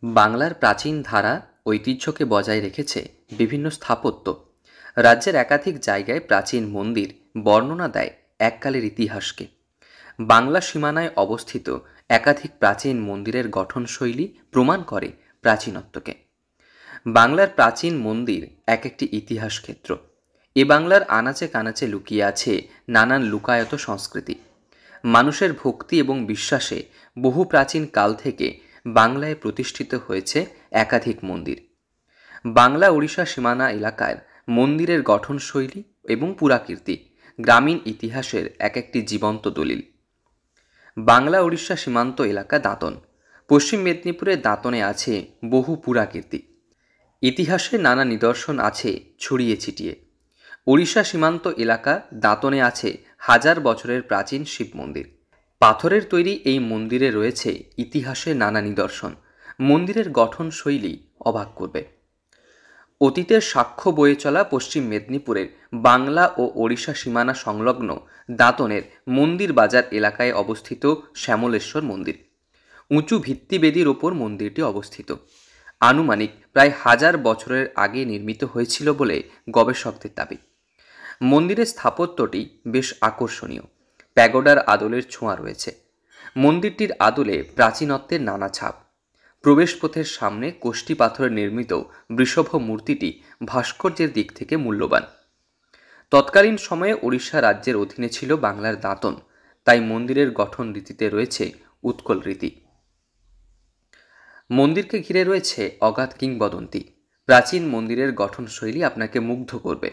বাংলার প্রাচীন ধারা ঐতিহ্যকে বজায় রেখেছে বিভিন্ন স্থাপত্য। রাজ্যের একাধিক জায়গায় প্রাচীন মন্দির বর্ণনা দেয় এককালের ইতিহাসকে। বাংলা সীমানায় অবস্থিত একাধিক প্রাচীন মন্দিরের গঠনশৈলী প্রমাণ করে প্রাচীনত্বকে। বাংলার প্রাচীন মন্দির এক একটি ইতিহাস ক্ষেত্র। এ বাংলার আনাচে কানাচে লুকিয়ে আছে নানান লুকায়ত সংস্কৃতি। মানুষের ভক্তি এবং বিশ্বাসে বহু প্রাচীন কাল থেকে বাংলায় প্রতিষ্ঠিত হয়েছে একাধিক মন্দির। বাংলা ওড়িশা সীমানা এলাকার মন্দিরের গঠনশৈলী এবং পুরাকীর্তি গ্রামীণ ইতিহাসের এক একটি জীবন্ত দলিল। বাংলা ওড়িশা সীমান্ত এলাকা দাঁতন। পশ্চিম মেদিনীপুরের দাঁতনে আছে বহু পুরাকীর্তি। ইতিহাসে নানা নিদর্শন আছে ছড়িয়ে ছিটিয়ে। ওড়িশা সীমান্ত এলাকা দাঁতনে আছে হাজার বছরের প্রাচীন শিব মন্দির। পাথরের তৈরি এই মন্দিরে রয়েছে ইতিহাসের নানা নিদর্শন। মন্দিরের গঠনশৈলী অবাক করবে। অতীতের সাক্ষ্য বয়ে চলা পশ্চিম মেদিনীপুরের বাংলা ও ওড়িশা সীমানা সংলগ্ন দাঁতনের মন্দির বাজার এলাকায় অবস্থিত শ্যামলেশ্বর মন্দির। উঁচু ভিত্তিবেদির ওপর মন্দিরটি অবস্থিত। আনুমানিক প্রায় 1000 বছরের আগে নির্মিত হয়েছিল বলে গবেষকদের দাবি। মন্দিরের স্থাপত্যটি বেশ আকর্ষণীয়। প্যাগোডার আদলের ছোঁয়া রয়েছে। মন্দিরটির আদলে প্রাচীনত্বের নানা ছাপ। প্রবেশপথের সামনে কোষ্ঠী পাথরে নির্মিত বৃষভ মূর্তিটি ভাস্কর্যের দিক থেকে মূল্যবান। তৎকালীন সময়ে ওড়িশা রাজ্যের অধীনে ছিল বাংলার দাঁতন, তাই মন্দিরের গঠন রীতিতে রয়েছে উৎকল রীতি। মন্দিরকে ঘিরে রয়েছে অগাধ কিংবদন্তি। প্রাচীন মন্দিরের গঠনশৈলী আপনাকে মুগ্ধ করবে।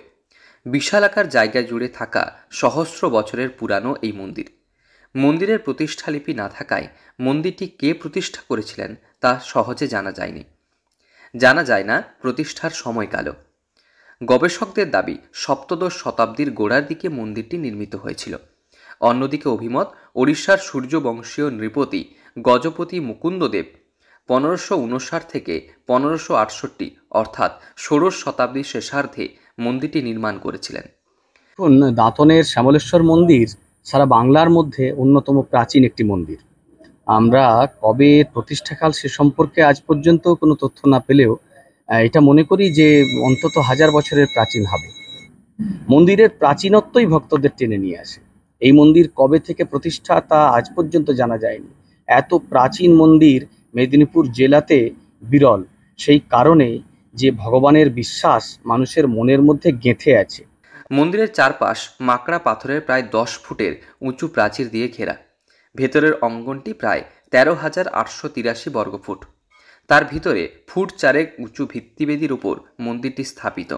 বিশালাকার জায়গা জুড়ে থাকা সহস্র বছরের পুরানো এই মন্দির। মন্দিরের প্রতিষ্ঠালিপি না থাকায় মন্দিরটি কে প্রতিষ্ঠা করেছিলেন তা সহজে জানা যায়নি। জানা যায় না প্রতিষ্ঠার সময়কালও। গবেষকদের দাবি সপ্তদশ শতাব্দীর গোড়ার দিকে মন্দিরটি নির্মিত হয়েছিল। অন্যদিকে অভিমত ওড়িশার সূর্যবংশীয় নৃপতি গজপতি মুকুন্দদেব 1559 থেকে 1568 অর্থাৎ ষোড়শ শতাব্দীর শেষার্ধে মন্দিরটি নির্মাণ করেছিলেন। দাঁতনের শ্যামলেশ্বর মন্দির সারা বাংলার মধ্যে অন্যতম প্রাচীন একটি মন্দির। আমরা কবে প্রতিষ্ঠাকাল সে সম্পর্কে আজ পর্যন্ত কোনো তথ্য না পেলেও এটা মনে করি যে অন্তত 1000 বছরের প্রাচীন হবে। মন্দিরের প্রাচীনত্বই ভক্তদের টেনে নিয়ে আসে। এই মন্দির কবে থেকে প্রতিষ্ঠা তা আজ পর্যন্ত জানা যায়নি। এত প্রাচীন মন্দির মেদিনীপুর জেলাতে বিরল, সেই কারণে যে ভগবানের বিশ্বাস মানুষের মনের মধ্যে গেঁথে আছে। মন্দিরের চারপাশ মাকড়া পাথরের প্রায় 10 ফুটের উঁচু প্রাচীর দিয়ে ঘেরা। ভেতরের অঙ্গনটি প্রায় 13,883 বর্গফুট। তার ভিতরে ফুট 4 উঁচু ভিত্তিবেদির উপর মন্দিরটি স্থাপিত।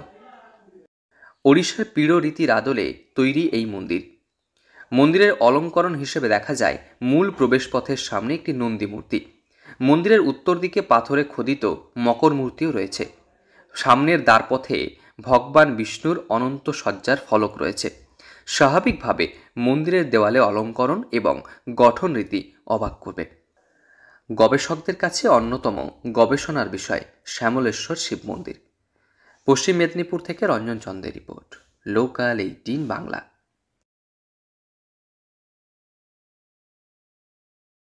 ওড়িশার পীড় রীতির আদলে তৈরি এই মন্দির। মন্দিরের অলঙ্করণ হিসেবে দেখা যায় মূল প্রবেশপথের সামনে একটি নন্দী মূর্তি। মন্দিরের উত্তর দিকে পাথরে খোদিত মকর মূর্তিও রয়েছে। সামনের দ্বারপথে ভগবান বিষ্ণুর অনন্ত সজ্জার ফলক রয়েছে। স্বাভাবিকভাবে মন্দিরের দেওয়ালে অলঙ্করণ এবং গঠন রীতি অবাক করবে। গবেষকদের কাছে অন্যতম গবেষণার বিষয় শ্যামলেশ্বর শিব মন্দির। পশ্চিম মেদিনীপুর থেকে রঞ্জন চন্দ্রের রিপোর্ট, লোকাল 18 বাংলা।